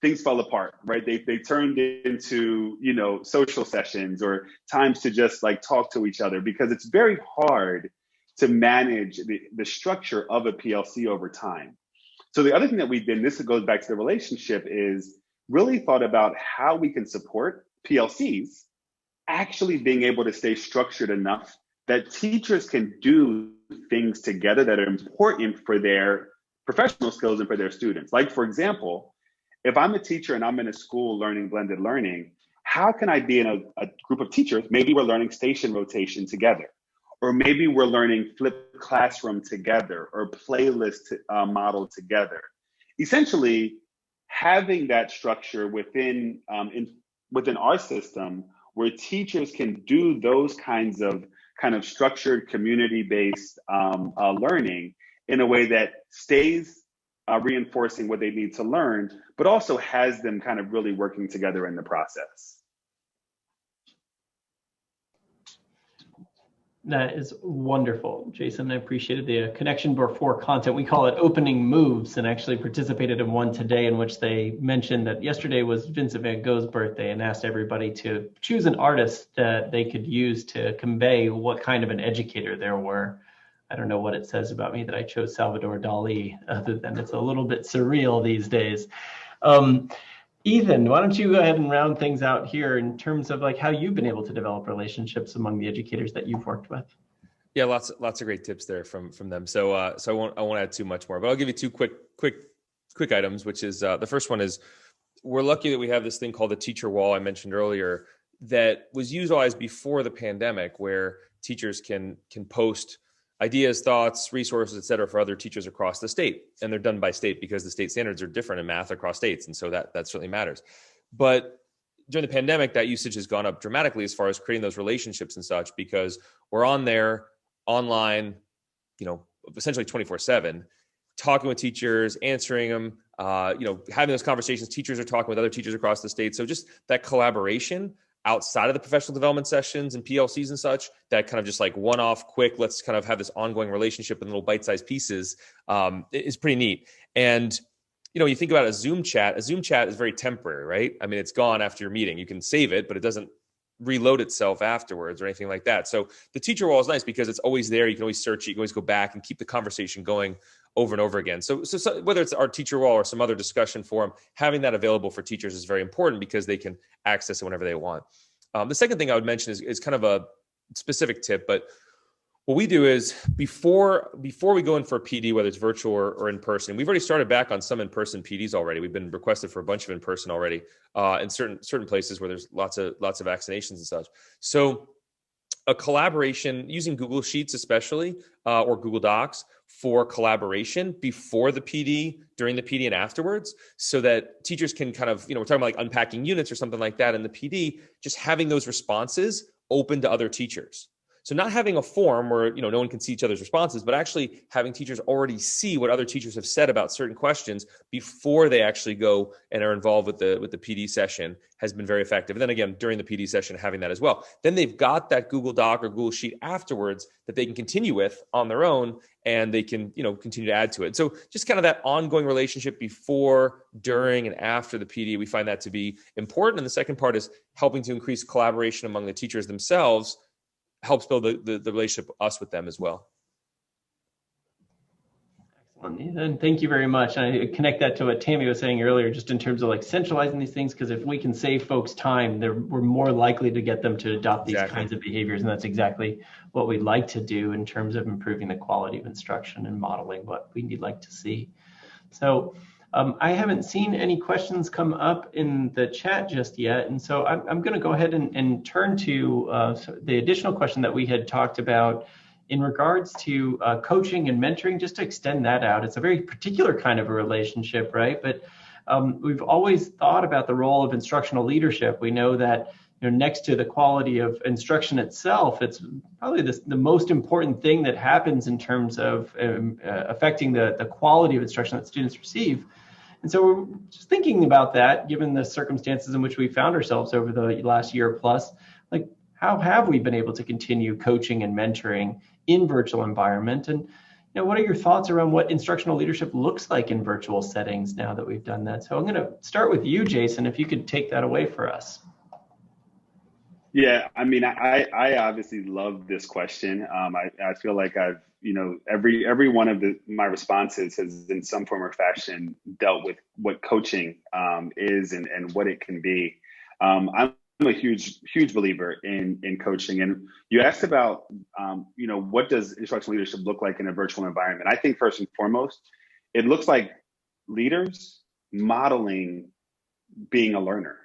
things fell apart, right? They turned into, social sessions or times to just talk to each other, because it's very hard to manage the structure of a PLC over time. So the other thing that we did, and this goes back to the relationship, is really thought about how we can support PLCs actually being able to stay structured enough that teachers can do things together that are important for their professional skills and for their students. Like, for example, if I'm a teacher and I'm in a school learning blended learning, how can I be in a group of teachers? Maybe we're learning station rotation together, or maybe we're learning flipped classroom together, or playlist model together. Essentially, having that structure within our system where teachers can do those kinds of structured community-based learning in a way that stays reinforcing what they need to learn, but also has them really working together in the process. That is wonderful, Jason. I appreciated the connection before content. We call it opening moves, and actually participated in one today in which they mentioned that yesterday was Vincent van Gogh's birthday and asked everybody to choose an artist that they could use to convey what kind of an educator they were. I don't know what it says about me that I chose Salvador Dali, other than it's a little bit surreal these days. Ethan, why don't you go ahead and round things out here in terms of how you've been able to develop relationships among the educators that you've worked with? Yeah, lots of great tips there from them. So I won't add too much more, but I'll give you two quick items. Which is the first one is, we're lucky that we have this thing called the teacher wall I mentioned earlier that was utilized before the pandemic, where teachers can post ideas, thoughts, resources, et cetera, for other teachers across the state. And they're done by state because the state standards are different in math across states. And so that certainly matters. But during the pandemic, that usage has gone up dramatically as far as creating those relationships and such, because we're on there online, essentially 24/7, talking with teachers, answering them, having those conversations. Teachers are talking with other teachers across the state. So just that collaboration outside of the professional development sessions and PLCs and such, that kind of just like one-off quick, let's kind of have this ongoing relationship in little bite-sized pieces, is pretty neat. And you think about a Zoom chat is very temporary, right? I mean, it's gone after your meeting. You can save it, but it doesn't reload itself afterwards or anything like that. So the teacher wall is nice because it's always there. You can always search it. You can always go back and keep the conversation going over and over again. So whether it's our teacher wall or some other discussion forum, having that available for teachers is very important because they can access it whenever they want. The second thing I would mention is kind of a specific tip, but what we do is before we go in for a PD, whether it's virtual or in person, we've already started back on some in-person PDs already. We've been requested for a bunch of in-person already in certain places where there's lots of vaccinations and such. So a collaboration using Google Sheets, especially, or Google Docs for collaboration before the PD, during the PD, and afterwards, so that teachers can kind of, we're talking about like unpacking units or something like that in the PD, just having those responses open to other teachers. So not having a form where, no one can see each other's responses, but actually having teachers already see what other teachers have said about certain questions before they actually go and are involved with the PD session has been very effective. And then again, during the PD session, having that as well. Then they've got that Google Doc or Google Sheet afterwards that they can continue with on their own, and they can, continue to add to it. So just kind of that ongoing relationship before, during, and after the PD, we find that to be important. And the second part is helping to increase collaboration among the teachers themselves, helps build the relationship us with them as well. Excellent. And thank you very much. And I connect that to what Tammy was saying earlier, just in terms of like centralizing these things, because if we can save folks time, we're more likely to get them to adopt these kinds of behaviors. And that's exactly what we'd like to do in terms of improving the quality of instruction and modeling what we'd like to see. So I haven't seen any questions come up in the chat just yet. And so I'm going to go ahead and turn to the additional question that we had talked about in regards to coaching and mentoring, just to extend that out. It's a very particular kind of a relationship, right? But we've always thought about the role of instructional leadership. We know that next to the quality of instruction itself, it's probably the most important thing that happens in terms of affecting the quality of instruction that students receive. And so we're just thinking about that, given the circumstances in which we found ourselves over the last year plus, like how have we been able to continue coaching and mentoring in virtual environment? And what are your thoughts around what instructional leadership looks like in virtual settings now that we've done that? So I'm going to start with you, Jason, if you could take that away for us. Yeah, I mean, I obviously love this question. I feel like I've, every one of my responses has in some form or fashion dealt with what coaching is and what it can be. I'm a huge believer in coaching. And you asked about, what does instructional leadership look like in a virtual environment? I think first and foremost, it looks like leaders modeling being a learner.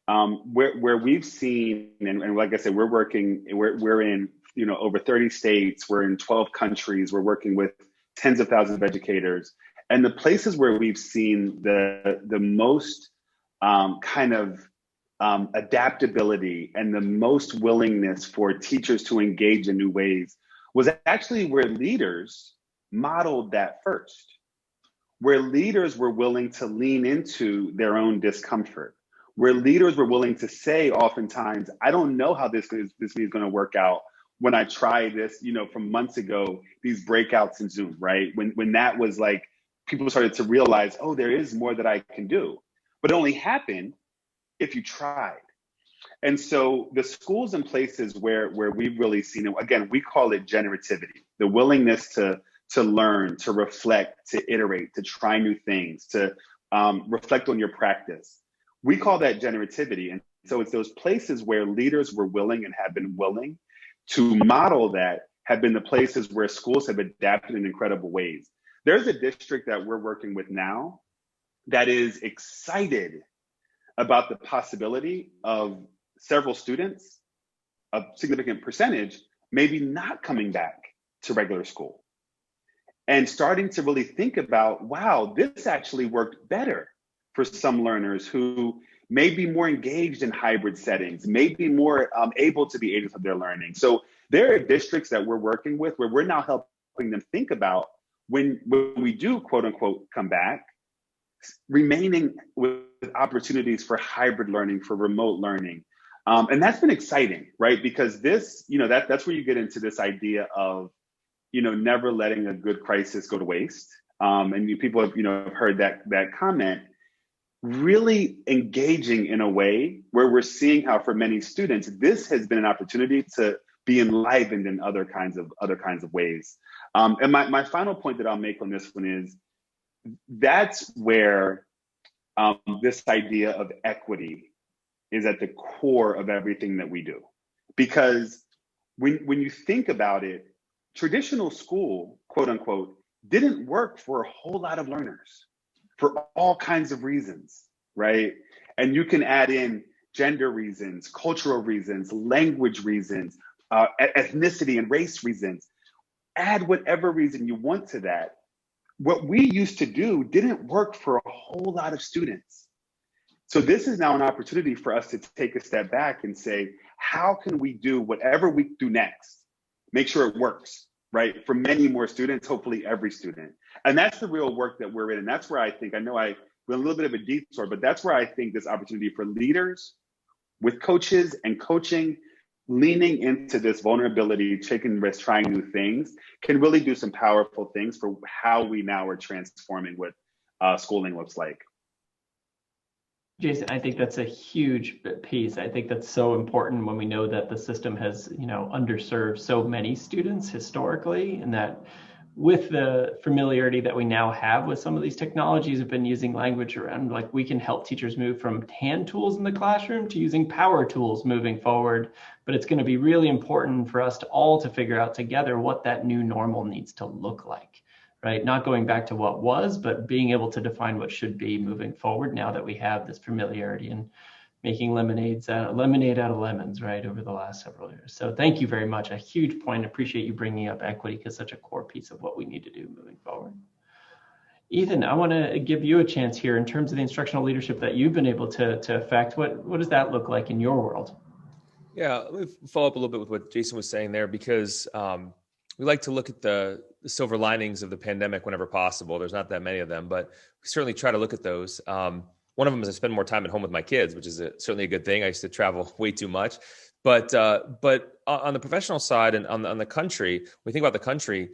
Where we've seen, and like I said, we're in, over 30 states, we're in 12 countries, we're working with tens of thousands of educators. And the places where we've seen the most adaptability and the most willingness for teachers to engage in new ways was actually where leaders modeled that first, where leaders were willing to lean into their own discomfort, where leaders were willing to say oftentimes, I don't know how this is going to work out when I try this, from months ago, these breakouts in Zoom, right? When that was like, people started to realize, oh, there is more that I can do. But it only happened if you tried. And so the schools and places where we've really seen it, again, we call it generativity, the willingness to learn, to reflect, to iterate, to try new things, to reflect on your practice. We call that generativity. And so it's those places where leaders were willing and have been willing to model that, have been the places where schools have adapted in incredible ways. There's a district that we're working with now that is excited about the possibility of several students, a significant percentage, maybe not coming back to regular school and starting to really think about, wow, this actually worked better for some learners who may be more engaged in hybrid settings, may be more able to be agents of their learning. So there are districts that we're working with where we're now helping them think about when we do, quote unquote, come back, remaining with opportunities for hybrid learning, for remote learning. And that's been exciting, right? Because this, that's where you get into this idea of, never letting a good crisis go to waste. And people have, heard that comment, really engaging in a way where we're seeing how for many students, this has been an opportunity to be enlivened in other kinds of ways. And my final point that I'll make on this one is that's where this idea of equity is at the core of everything that we do. Because when you think about it, traditional school, quote unquote, didn't work for a whole lot of learners for all kinds of reasons, right? And you can add in gender reasons, cultural reasons, language reasons, ethnicity and race reasons. Add whatever reason you want to that. What we used to do didn't work for a whole lot of students. So this is now an opportunity for us to take a step back and say, how can we do whatever we do next, make sure it works, right? For many more students, hopefully every student. And that's the real work that we're in. And that's where I know I went a little bit of a detour, but that's where I think this opportunity for leaders with coaches and coaching, leaning into this vulnerability, taking risks, trying new things, can really do some powerful things for how we now are transforming what schooling looks like. Jason, I think that's a huge piece. I think that's so important when we know that the system has, underserved so many students historically, and that with the familiarity that we now have with some of these technologies, have been using language around, like, we can help teachers move from hand tools in the classroom to using power tools moving forward. But it's going to be really important for us to all to figure out together what that new normal needs to look like. Right? Not going back to what was, but being able to define what should be moving forward now that we have this familiarity and making lemonade out of lemons, right, over the last several years. So thank you very much. A huge point. Appreciate you bringing up equity, because such a core piece of what we need to do moving forward. Ethan, I want to give you a chance here in terms of the instructional leadership that you've been able to affect. What does that look like in your world? Yeah, let me follow up a little bit with what Jason was saying there, because we like to look at the silver linings of the pandemic whenever possible. There's not that many of them, but we certainly try to look at those. One of them is I spend more time at home with my kids, which is certainly a good thing. I used to travel way too much. But on the professional side and on the country, when we think about the country,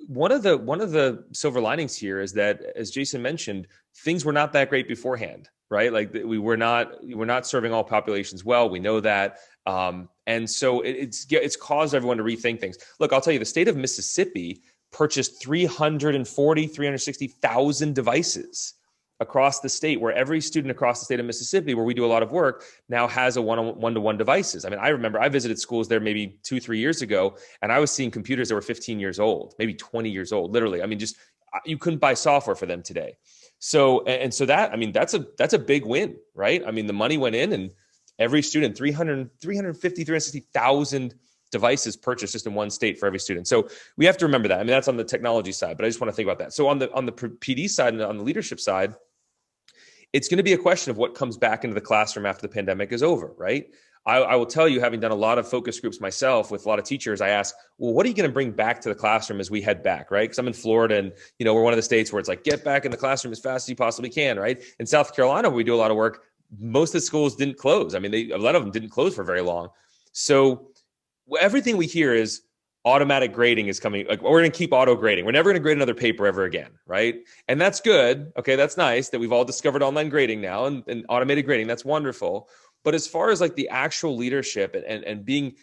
one of the silver linings here is that, as Jason mentioned, things were not that great beforehand, right? Like we were not serving all populations well. We know that. And so it's caused everyone to rethink things. Look, I'll tell you, the state of Mississippi purchased 360,000 devices across the state, where every student across the state of Mississippi, where we do a lot of work, now has a one-to-one devices. I mean, I remember I visited schools there maybe 2-3 years ago, and I was seeing computers that were 15 years old, maybe 20 years old, literally. I mean, just you couldn't buy software for them today. So that, I mean, that's a big win, right? I mean, the money went in, and every student, 360,000 devices purchased just in one state for every student. So we have to remember that. I mean, that's on the technology side, but I just want to think about that. So on the PD side and on the leadership side, it's going to be a question of what comes back into the classroom after the pandemic is over, right? I will tell you, having done a lot of focus groups myself with a lot of teachers, I ask, well, what are you going to bring back to the classroom as we head back, right? Because I'm in Florida, and we're one of the states where it's like, get back in the classroom as fast as you possibly can, right? In South Carolina, where we do a lot of work, most of the schools didn't close. I mean, a lot of them didn't close for very long. So everything we hear is automatic grading is coming. Like, we're going to keep auto grading. We're never going to grade another paper ever again, right? And that's good. Okay, that's nice that we've all discovered online grading now and automated grading. That's wonderful. But as far as like the actual leadership and being,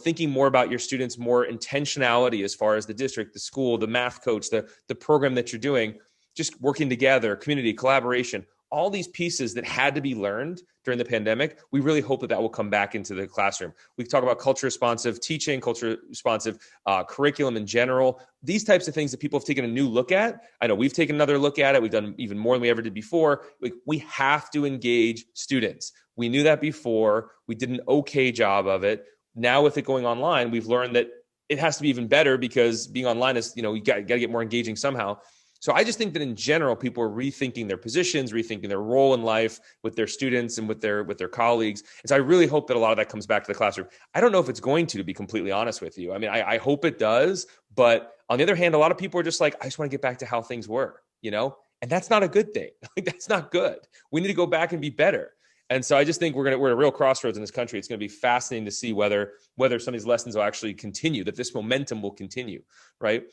thinking more about your students, more intentionality as far as the district, the school, the math coach, the program that you're doing, just working together, community, collaboration, all these pieces that had to be learned during the pandemic, we really hope that will come back into the classroom. We talk about culture responsive teaching, culture responsive curriculum in general, these types of things that people have taken a new look at. I know we've taken another look at it. We've done even more than we ever did before. We have to engage students. We knew that before. We did an okay job of it. Now with it going online, we've learned that it has to be even better, because being online is, you got to get more engaging somehow. So I just think that in general, people are rethinking their positions, rethinking their role in life with their students and with their colleagues. And so I really hope that a lot of that comes back to the classroom. I don't know if it's going to be completely honest with you. I mean, I hope it does. But on the other hand, a lot of people are just like, I just want to get back to how things were, and that's not a good thing. Like, that's not good. We need to go back and be better. And so I just think we're at a real crossroads in this country. It's going to be fascinating to see whether some of these lessons will actually continue, that this momentum will continue, right?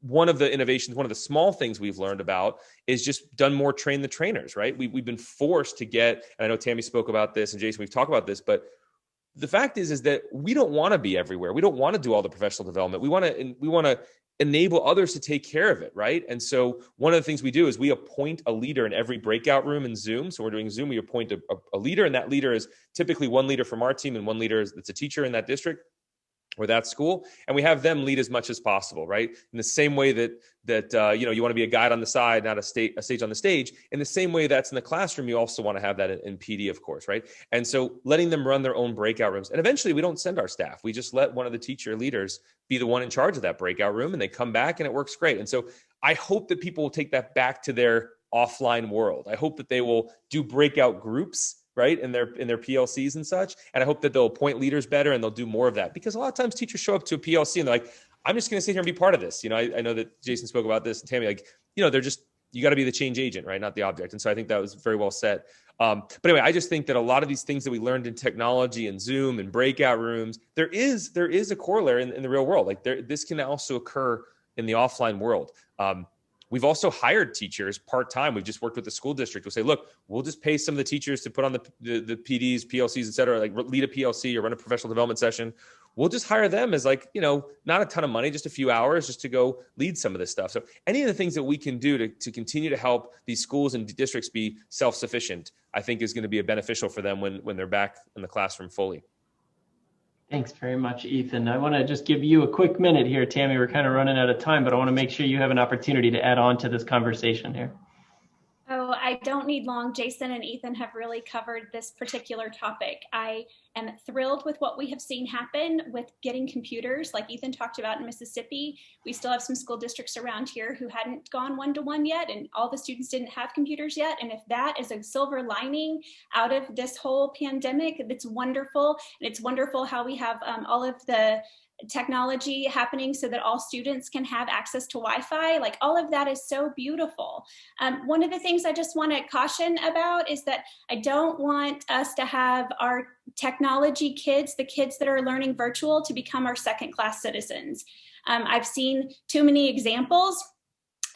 One of the innovations, one of the small things we've learned about is just done more train the trainers, right? We've been forced to get, and I know Tammy spoke about this and Jason, we've talked about this, but the fact is that we don't want to be everywhere. We don't want to do all the professional development. We want to enable others to take care of it, right? And so one of the things we do is we appoint a leader in every breakout room in Zoom. So we're doing Zoom, we appoint a leader, and that leader is typically one leader from our team and one leader that's a teacher in that district or that school, and we have them lead as much as possible, right? In the same way that you want to be a guide on the side, not a stage on the stage. In the same way that's in the classroom, you also want to have that in PD, of course, right? And so letting them run their own breakout rooms, and eventually we don't send our staff. We just let one of the teacher leaders be the one in charge of that breakout room, and they come back and it works great. And so I hope that people will take that back to their offline world. I hope that they will do breakout groups, right, in their PLCs and such. And I hope that they'll appoint leaders better and they'll do more of that, because a lot of times teachers show up to a PLC and they're like, I'm just going to sit here and be part of this. I know that Jason spoke about this and Tammy, they're just, you got to be the change agent, right? Not the object. And so I think that was very well said. But anyway, I just think that a lot of these things that we learned in technology and Zoom and breakout rooms, there is a corollary in the real world. Like this can also occur in the offline world. We've also hired teachers part-time. We've just worked with the school district. We'll say, look, we'll just pay some of the teachers to put on the PDs, PLCs, et cetera, like lead a PLC or run a professional development session. We'll just hire them as not a ton of money, just a few hours just to go lead some of this stuff. So any of the things that we can do to continue to help these schools and districts be self-sufficient, I think is going to be beneficial for them when they're back in the classroom fully. Thanks very much, Ethan. I want to just give you a quick minute here, Tammy. We're kind of running out of time, but I want to make sure you have an opportunity to add on to this conversation here. Oh, I don't need long. Jason and Ethan have really covered this particular topic. I am thrilled with what we have seen happen with getting computers, like Ethan talked about in Mississippi. We still have some school districts around here who hadn't gone one-to-one yet, and all the students didn't have computers yet. And if that is a silver lining out of this whole pandemic, it's wonderful. And it's wonderful how we have all of the technology happening so that all students can have access to Wi-Fi. Like, all of that is so beautiful. One of the things I just want to caution about is that I don't want us to have our technology kids, the kids that are learning virtual, to become our second-class citizens. I've seen too many examples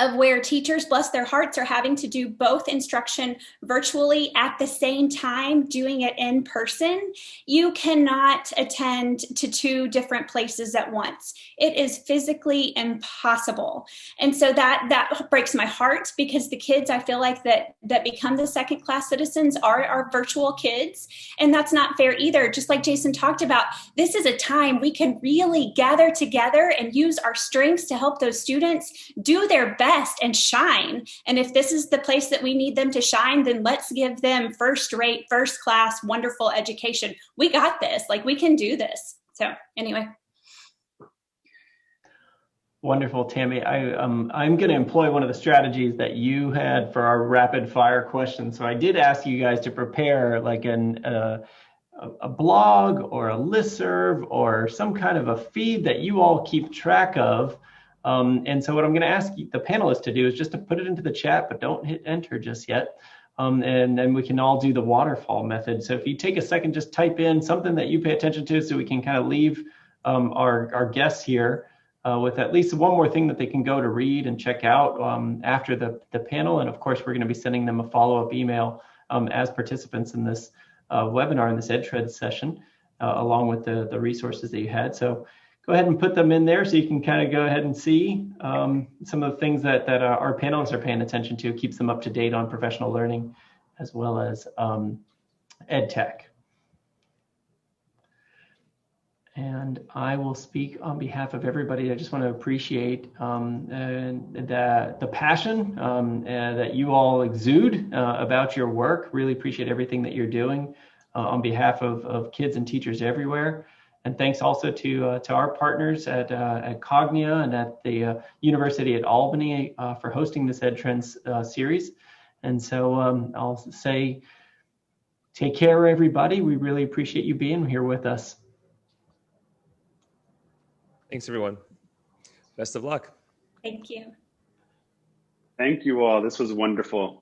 of where teachers, bless their hearts, are having to do both instruction virtually at the same time, doing it in person. You cannot attend to two different places at once. It is physically impossible. And so that breaks my heart, because the kids, I feel like that become the second class citizens are our virtual kids. And that's not fair either. Just like Jason talked about, this is a time we can really gather together and use our strengths to help those students do their best and shine. And if this is the place that we need them to shine, then let's give them first-rate, first-class, wonderful education. We got this. Like, we can do this. So anyway. Wonderful, Tammy. I'm going to employ one of the strategies that you had for our rapid fire questions. So I did ask you guys to prepare like a blog or a listserv or some kind of a feed that you all keep track of. And so what I'm going to ask the panelists to do is just to put it into the chat, but don't hit enter just yet. And then we can all do the waterfall method. So if you take a second, just type in something that you pay attention to, so we can kind of leave our guests here with at least one more thing that they can go to read and check out after the panel. And of course, we're going to be sending them a follow-up email as participants in this webinar, in this edTrends session, along with the resources that you had. So go ahead and put them in there so you can kind of go ahead and see some of the things that our panelists are paying attention to, keeps them up to date on professional learning as well as ed tech. And I will speak on behalf of everybody. I just want to appreciate the passion that you all exude about your work. Really appreciate everything that you're doing on behalf of kids and teachers everywhere. And thanks also to our partners at Cognia and at the University at Albany for hosting this edTrends series. And so I'll say, take care, everybody. We really appreciate you being here with us. Thanks, everyone. Best of luck. Thank you. Thank you all. This was wonderful.